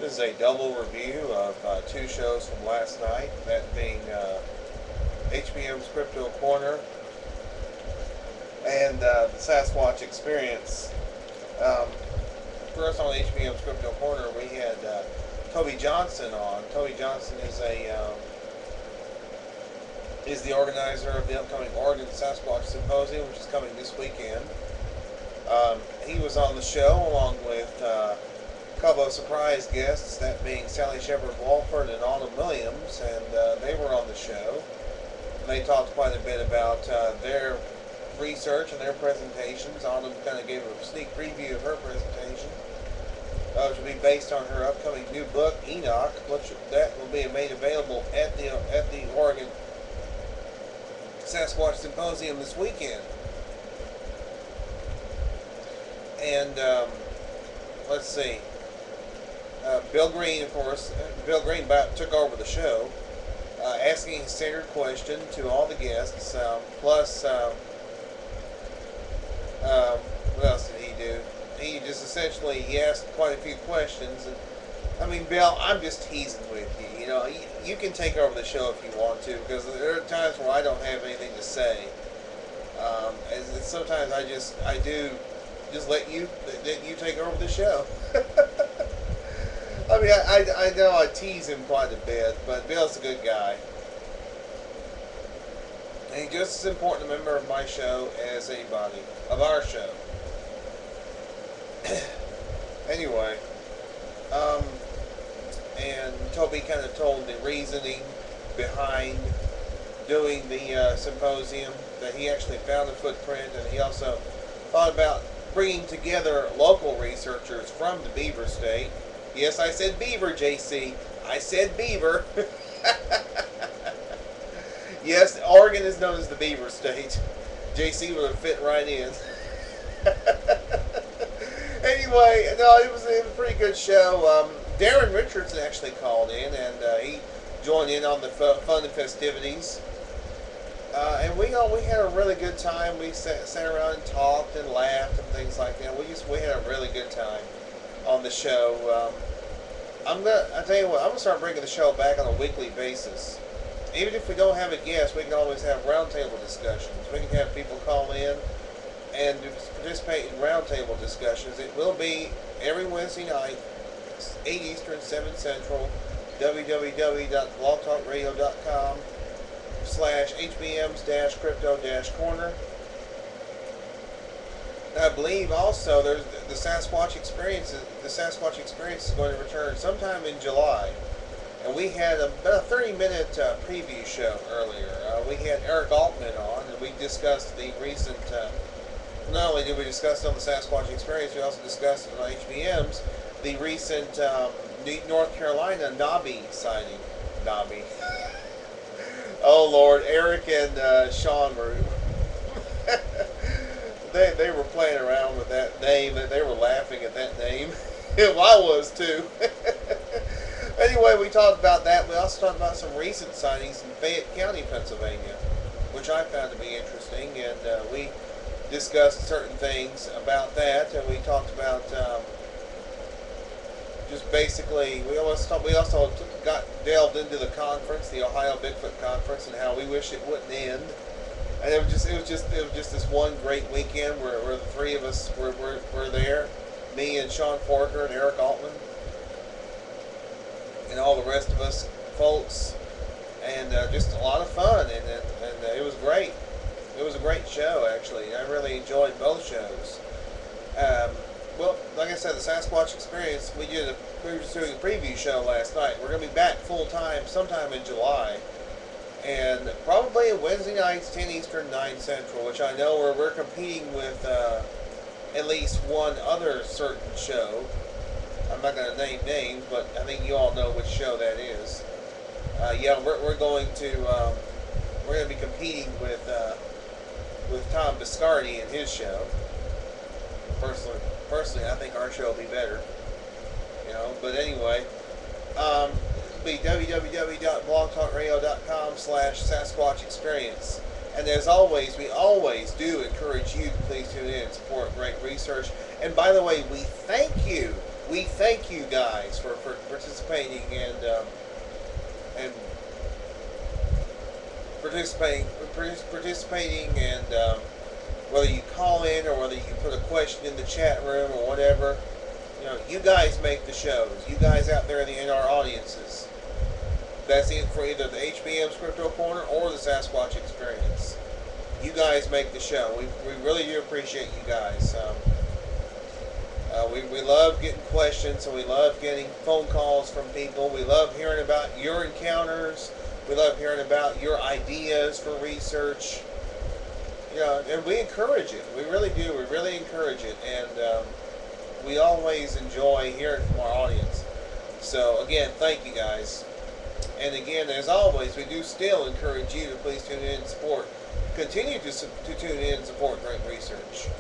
This is a double review of two shows from last night, that being HBM's Cryptid-Corner and the Sasquatch Experience. Um, First on HBM's Cryptid-Corner, we had Toby Johnson on. Toby Johnson is the organizer of the upcoming Oregon Sasquatch Symposium, which is coming this weekend. He was on the show along with a couple of surprise guests, that being Sally Shepard Walford and Autumn Williams, and they were on the show. And they talked quite a bit about their research and their presentations. Autumn kind of gave a sneak preview of her presentation, which will be based on her upcoming new book, Enoch, which that will be made available at the Oregon Sasquatch Symposium this weekend. And let's see, Bill Green, of course, Bill Green took over the show, asking a standard question to all the guests, plus, what else did he do? He just essentially, he asked quite a few questions, and I mean, Bill, I'm just teasing with you. You know, you can take over the show if you want to, because there are times where I don't have anything to say. And sometimes I do just let you take over the show. I mean, I know I tease him quite a bit, but Bill's a good guy. And he's just as important a member of my show as anybody, of our show. Anyway, and Toby kind of told the reasoning behind doing the symposium, that he actually found a footprint, and he also thought about bringing together local researchers from the Beaver State. Yes, I said Beaver, JC. I said Beaver. Yes, Oregon is known as the Beaver State. JC would have fit right in. Anyway, no, it was a pretty good show. Darren Richardson actually called in, and he joined in on the fun and festivities. And we had a really good time. We sat around and talked and laughed and things like that. We had a really good time on the show. I tell you what, I'm gonna start bringing the show back on a weekly basis. Even if we don't have a guest, we can always have roundtable discussions. We can have people call in and participate in roundtable discussions. It will be every Wednesday night, 8 Eastern, 7 Central, www.blogtalkradio.com/HBMs-crypto-corner. I believe also there's the Sasquatch Experience. The Sasquatch Experience is going to return sometime in July. And we had about a 30-minute preview show earlier. We had Eric Altman on, and we discussed the recent. Not only did we discuss it on the Sasquatch Experience, we also discussed it on HBM's the recent North Carolina Nobby sighting. Nobby. Oh Lord, Eric and Sean were. They were playing around with that name, and they were laughing at that name. Well, I was too. Anyway, we talked about that. We also talked about some recent sightings in Fayette County, Pennsylvania, which I found to be interesting, and we discussed certain things about that, and we talked about just basically. We also delved into the conference, the Ohio Bigfoot Conference, and how we wish it wouldn't end. And it was just this one great weekend where the three of us were there, me and Sean Forker and Eric Altman, and all the rest of us folks, and just a lot of fun, and it was great. It was a great show, actually. I really enjoyed both shows. Well, like I said, the Sasquatch Experience, we were just doing a preview show last night. We're going to be back full time sometime in July. And probably Wednesday nights, 10 Eastern, 9 Central, which I know we're competing with at least one other certain show. I'm not going to name names, but I think you all know which show that is. Yeah, we're going to be competing with Tom Biscardi and his show. Personally, I think our show will be better. You know, but anyway. Be www.blogtalkradio.com/Sasquatch Experience. And as always, we always do encourage you to please tune in and support great research. And by the way, we thank you we thank you guys for participating and participating and whether you call in or whether you put a question in the chat room or whatever. You know, you guys make the shows. You guys out there in our audiences. That's it for either the HBM's Crypto-Corner or the Sasquatch Experience. You guys make the show. We really do appreciate you guys. We love getting questions, and we love getting phone calls from people. We love hearing about your encounters. We love hearing about your ideas for research. You know, and we encourage it. We really do. We really encourage it, and we always enjoy hearing from our audience. So again, thank you guys. And again, as always, we do still encourage you to please tune in and support. Continue to tune in and support great research.